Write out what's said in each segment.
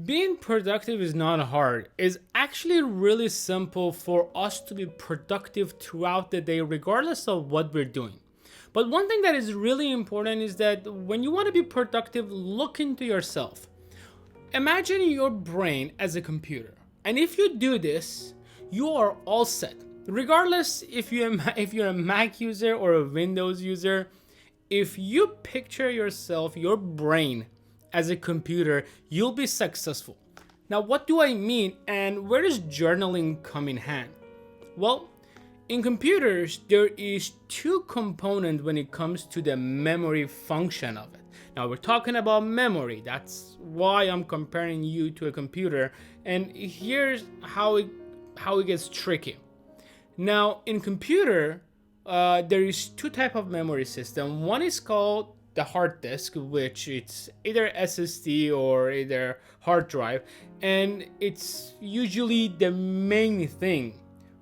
Being productive is not hard. It's actually really simple for us to be productive throughout the day, regardless of what we're doing. But one thing that is really important is that when you want to be productive, look into yourself. Imagine your brain as a computer. And if you do this, you are all set. Regardless if you're a Mac user or a Windows user, if you picture yourself, your brain as a computer, you'll be successful. Now, what do I mean, and where does journaling come in hand? Well, in computers, there is two components when it comes to the memory function of it. Now, we're talking about memory. That's why I'm comparing you to a computer. And here's how it gets tricky. Now, in computer, there is two type of memory system. One is called the hard disk, which it's either SSD or either hard drive, and it's usually the main thing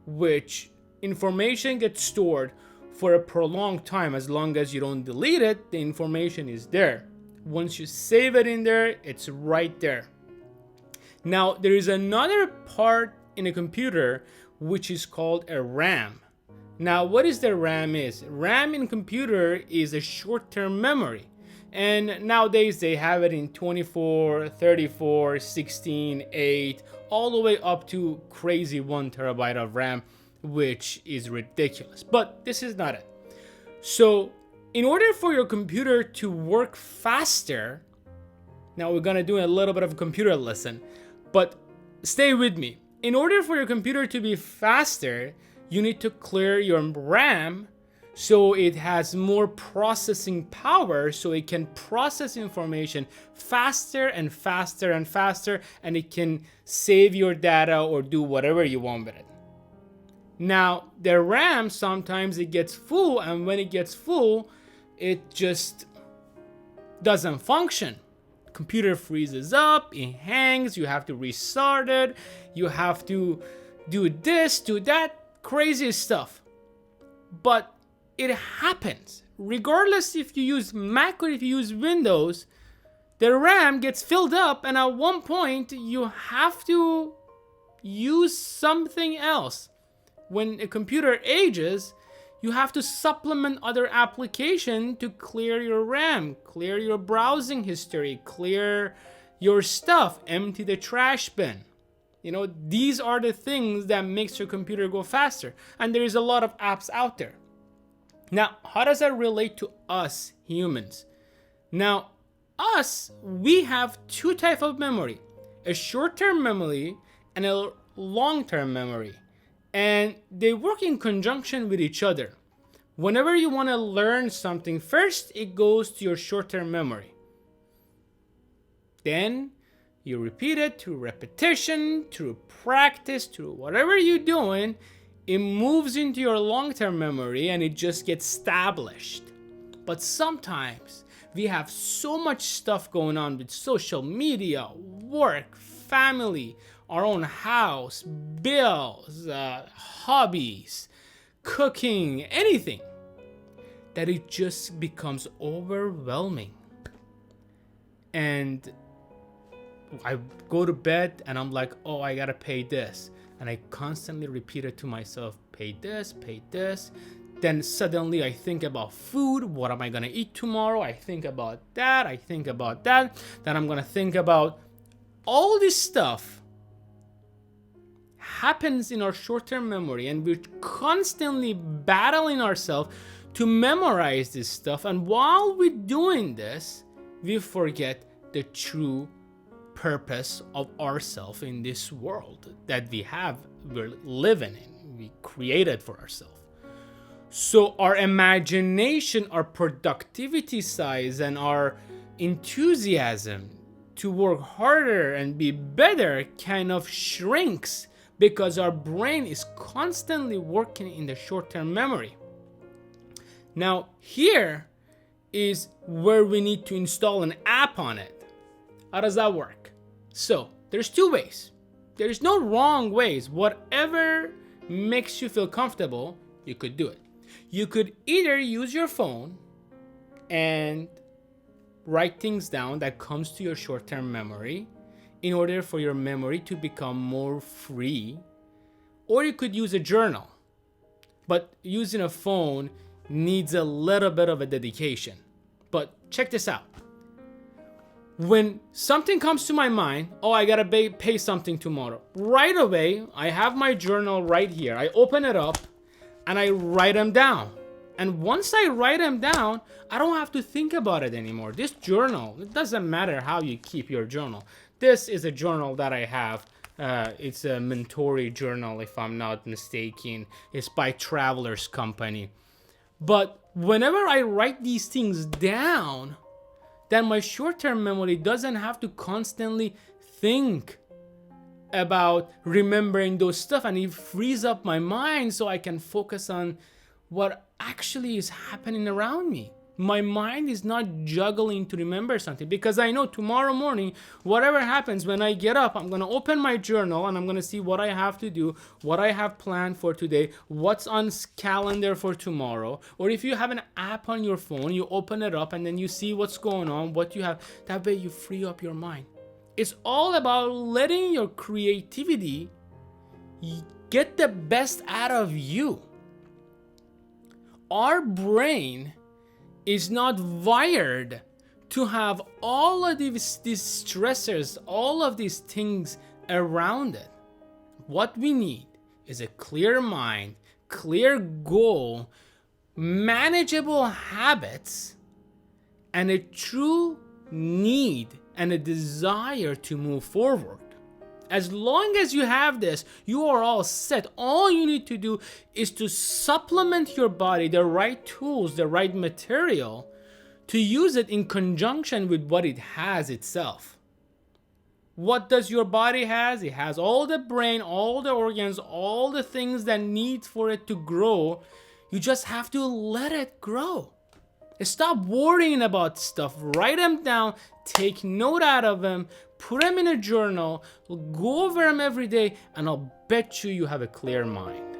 which information gets stored for a prolonged time. As long as you don't delete it, the information is there. Once you save it in there, it's right there. Now, there is another part in a computer which is called a RAM. Now, what is the RAM is? RAM in computer is a short-term memory. And nowadays they have it in 24, 34, 16, 8, all the way up to crazy 1 terabyte of RAM, which is ridiculous. But this is not it. So, in order for your computer to work faster, now we're gonna do a little bit of a computer lesson, but stay with me. In order for your computer to be faster, you need to clear your RAM so it has more processing power, so it can process information faster and faster and faster, and it can save your data or do whatever you want with it. Now, the RAM, sometimes it gets full, and when it gets full, it just doesn't function. Computer freezes up, it hangs, you have to restart it, you have to do this, do that, crazy stuff. But it happens. Regardless if you use Mac or if you use Windows, the RAM gets filled up, and at one point you have to use something else. When a computer ages, you have to supplement other applications to clear your RAM, clear your browsing history, clear your stuff, empty the trash bin. You know, these are the things that makes your computer go faster. And there is a lot of apps out there. Now, how does that relate to us humans? Now, we have two types of memory. A short-term memory and a long-term memory. And they work in conjunction with each other. Whenever you want to learn something, first it goes to your short-term memory. Then you repeat it through repetition, through practice, through whatever you're doing. It moves into your long-term memory and it just gets established. But sometimes we have so much stuff going on with social media, work, family, our own house, bills, hobbies, cooking, anything, that it just becomes overwhelming. And I go to bed and I'm like, oh, I gotta pay this. And I constantly repeat it to myself, pay this, pay this. Then suddenly I think about food. What am I gonna eat tomorrow? I think about that. I think about that. Then I'm gonna think about all this stuff happens in our short-term memory, and we're constantly battling ourselves to memorize this stuff. And while we're doing this, we forget the true purpose of ourselves in this world that we're living in, we created for ourselves. So our imagination, our productivity size, and our enthusiasm to work harder and be better kind of shrinks because our brain is constantly working in the short-term memory. Now, here is where we need to install an app on it. How does that work? So, there's two ways. There's no wrong ways. Whatever makes you feel comfortable, you could do it. You could either use your phone and write things down that comes to your short-term memory in order for your memory to become more free. Or you could use a journal. But using a phone needs a little bit of a dedication. But check this out. When something comes to my mind, oh, I gotta pay something tomorrow. Right away, I have my journal right here. I open it up and I write them down. And once I write them down, I don't have to think about it anymore. This journal, it doesn't matter how you keep your journal. This is a journal that I have. It's a Mentori journal, if I'm not mistaken. It's by Traveler's Company. But whenever I write these things down, then my short-term memory doesn't have to constantly think about remembering those stuff, and it frees up my mind so I can focus on what actually is happening around me. My mind is not juggling to remember something, because I know tomorrow morning, whatever happens when I get up, I'm going to open my journal and I'm going to see what I have to do, what I have planned for today, what's on calendar for tomorrow. Or if you have an app on your phone, you open it up and then you see what's going on, what you have. That way you free up your mind. It's all about letting your creativity get the best out of you. Our brain is not wired to have all of these stressors, all of these things around it. What we need is a clear mind, clear goal, manageable habits, and a true need and a desire to move forward. As long as you have this, you are all set. All you need to do is to supplement your body, the right tools, the right material, to use it in conjunction with what it has itself. What does your body has? It has all the brain, all the organs, all the things that need for it to grow. You just have to let it grow. Stop worrying about stuff. Write them down, take note out of them, put them in a journal, go over them every day, and I'll bet you have a clear mind.